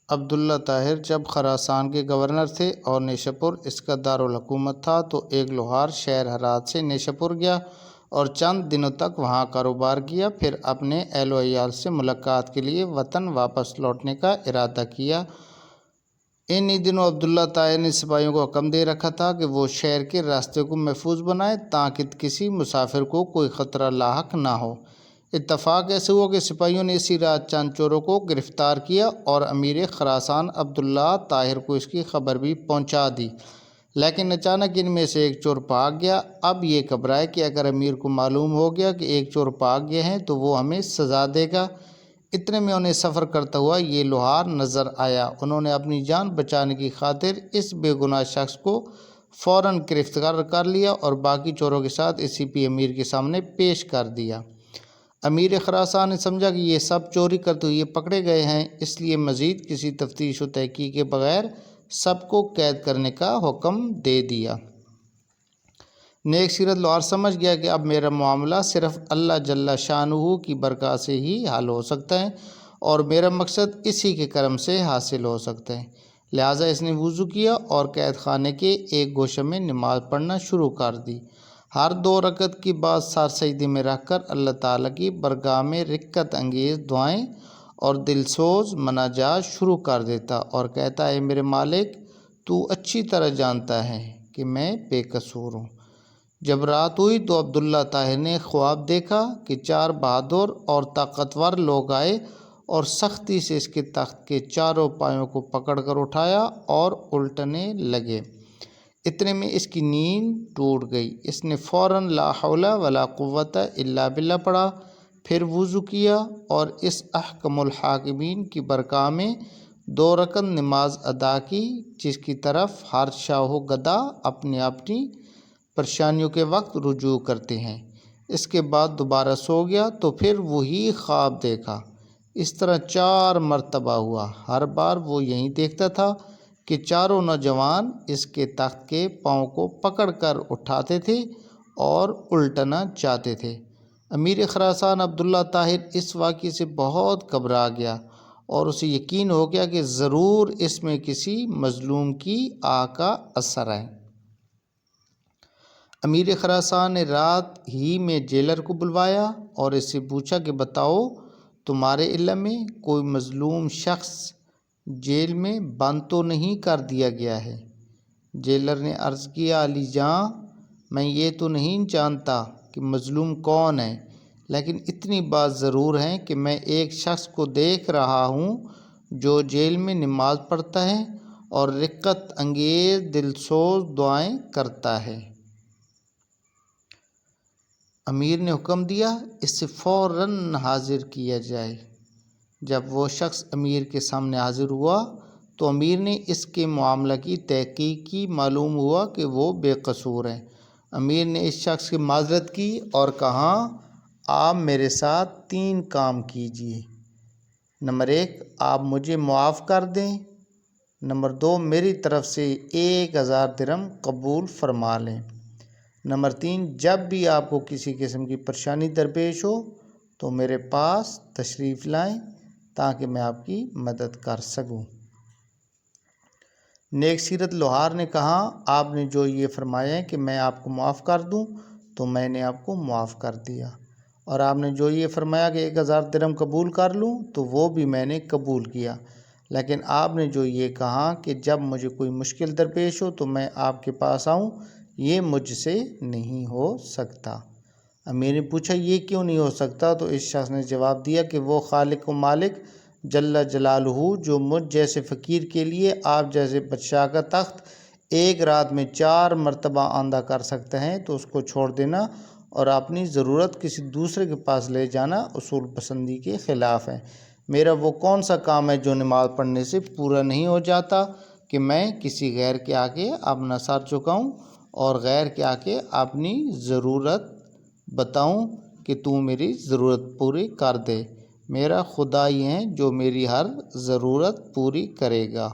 عبداللہ طاہر جب خراسان کے گورنر تھے اور نیشاپور اس کا دارالحکومت تھا تو ایک لوہار شہر ہرات سے نیشاپور گیا اور چند دنوں تک وہاں کاروبار کیا، پھر اپنے اہل و عیال سے ملاقات کے لیے وطن واپس لوٹنے کا ارادہ کیا۔ انہی دنوں عبداللہ طاہر نے سپاہیوں کو حکم دے رکھا تھا کہ وہ شہر کے راستے کو محفوظ بنائیں تاکہ کسی مسافر کو کوئی خطرہ لاحق نہ ہو۔ اتفاق ایسے ہوا کہ سپاہیوں نے اسی رات چند چوروں کو گرفتار کیا اور امیر خراسان عبداللہ طاہر کو اس کی خبر بھی پہنچا دی، لیکن اچانک ان میں سے ایک چور بھاگ گیا۔ اب یہ گھبرائے کہ اگر امیر کو معلوم ہو گیا کہ ایک چور بھاگ گئے ہیں تو وہ ہمیں سزا دے گا۔ اتنے میں انہیں سفر کرتا ہوا یہ لوہار نظر آیا۔ انہوں نے اپنی جان بچانے کی خاطر اس بے گناہ شخص کو فوراً گرفتار کر لیا اور باقی چوروں کے ساتھ اسی پی امیر کے سامنے پیش کر دیا۔ امیر خراسان نے سمجھا کہ یہ سب چوری کرتے ہوئے پکڑے گئے ہیں، اس لیے مزید کسی تفتیش و تحقیق کے بغیر سب کو قید کرنے کا حکم دے دیا۔ نیک سیرت لوہار سمجھ گیا کہ اب میرا معاملہ صرف اللہ جل شانہ کی برکات سے ہی حل ہو سکتا ہے اور میرا مقصد اسی کے کرم سے حاصل ہو سکتا ہے، لہٰذا اس نے وضو کیا اور قید خانے کے ایک گوشے میں نماز پڑھنا شروع کر دی۔ ہر 2 رکعت کے بعد سر سجدے میں رکھ کر اللہ تعالیٰ کی بارگاہ میں رقت انگیز دعائیں اور دلسوز مناجات شروع کر دیتا اور کہتا، اے میرے مالک، تو اچھی طرح جانتا ہے کہ میں بے قصور ہوں۔ جب رات ہوئی تو عبداللہ طاہر نے خواب دیکھا کہ 4 بہادر اور طاقتور لوگ آئے اور سختی سے اس کے تخت کے چاروں پایوں کو پکڑ کر اٹھایا اور الٹنے لگے۔ اتنے میں اس کی نیند ٹوٹ گئی۔ اس نے فوراً لا حول ولا قوت الا باللہ پڑھا، پھر وضو کیا اور اس احکم الحاکمین کی بارگاہ میں 2 رکعت نماز ادا کی جس کی طرف ہر شاہ و گدا اپنی اپنی پریشانیوں کے وقت رجوع کرتے ہیں۔ اس کے بعد دوبارہ سو گیا تو پھر وہی خواب دیکھا۔ اس طرح 4 مرتبہ ہوا۔ ہر بار وہ یہی دیکھتا تھا کہ چاروں نوجوان اس کے تخت کے پاؤں کو پکڑ کر اٹھاتے تھے اور الٹنا چاہتے تھے۔ امیر خراسان عبداللہ طاہر اس واقعے سے بہت گھبرا گیا اور اسے یقین ہو گیا کہ ضرور اس میں کسی مظلوم کی آہ کا اثر ہے۔ امیر خراسان نے رات ہی میں جیلر کو بلوایا اور اس سے پوچھا کہ بتاؤ، تمہارے علم میں کوئی مظلوم شخص جیل میں بند تو نہیں کر دیا گیا ہے؟ جیلر نے عرض کیا، علی جاں، میں یہ تو نہیں جانتا کہ مظلوم کون ہے، لیکن اتنی بات ضرور ہے کہ میں ایک شخص کو دیکھ رہا ہوں جو جیل میں نماز پڑھتا ہے اور رقت انگیز دلسوز دعائیں کرتا ہے۔ امیر نے حکم دیا، اسے فوراً حاضر کیا جائے۔ جب وہ شخص امیر کے سامنے حاضر ہوا تو امیر نے اس کے معاملہ کی تحقیق کی، معلوم ہوا کہ وہ بے قصور ہے۔ امیر نے اس شخص کی معذرت کی اور کہا، آپ میرے ساتھ 3 کام کیجئے۔ نمبر 1، آپ مجھے معاف کر دیں۔ نمبر 2، میری طرف سے 1000 درہم قبول فرما لیں۔ نمبر 3، جب بھی آپ کو کسی قسم کی پریشانی درپیش ہو تو میرے پاس تشریف لائیں تاکہ میں آپ کی مدد کر سکوں۔ نیک سیرت لوہار نے کہا، آپ نے جو یہ فرمایا ہے کہ میں آپ کو معاف کر دوں تو میں نے آپ کو معاف کر دیا، اور آپ نے جو یہ فرمایا کہ 1000 درہم قبول کر لوں تو وہ بھی میں نے قبول کیا، لیکن آپ نے جو یہ کہا کہ جب مجھے کوئی مشکل درپیش ہو تو میں آپ کے پاس آؤں، یہ مجھ سے نہیں ہو سکتا۔ امیر نے پوچھا، یہ کیوں نہیں ہو سکتا؟ تو اس شخص نے جواب دیا کہ وہ خالق و مالک جل جلالہ جو مجھ جیسے فقیر کے لیے آپ جیسے بادشاہ کا تخت ایک رات میں 4 مرتبہ آندھا کر سکتے ہیں تو اس کو چھوڑ دینا اور اپنی ضرورت کسی دوسرے کے پاس لے جانا اصول پسندی کے خلاف ہے۔ میرا وہ کون سا کام ہے جو نماز پڑھنے سے پورا نہیں ہو جاتا کہ میں کسی غیر کے آگے اپنا سر جھکاؤں اور غیر کے آگے اپنی ضرورت بتاؤں کہ تو میری ضرورت پوری کر دے؟ میرا خدا ہی ہے جو میری ہر ضرورت پوری کرے گا۔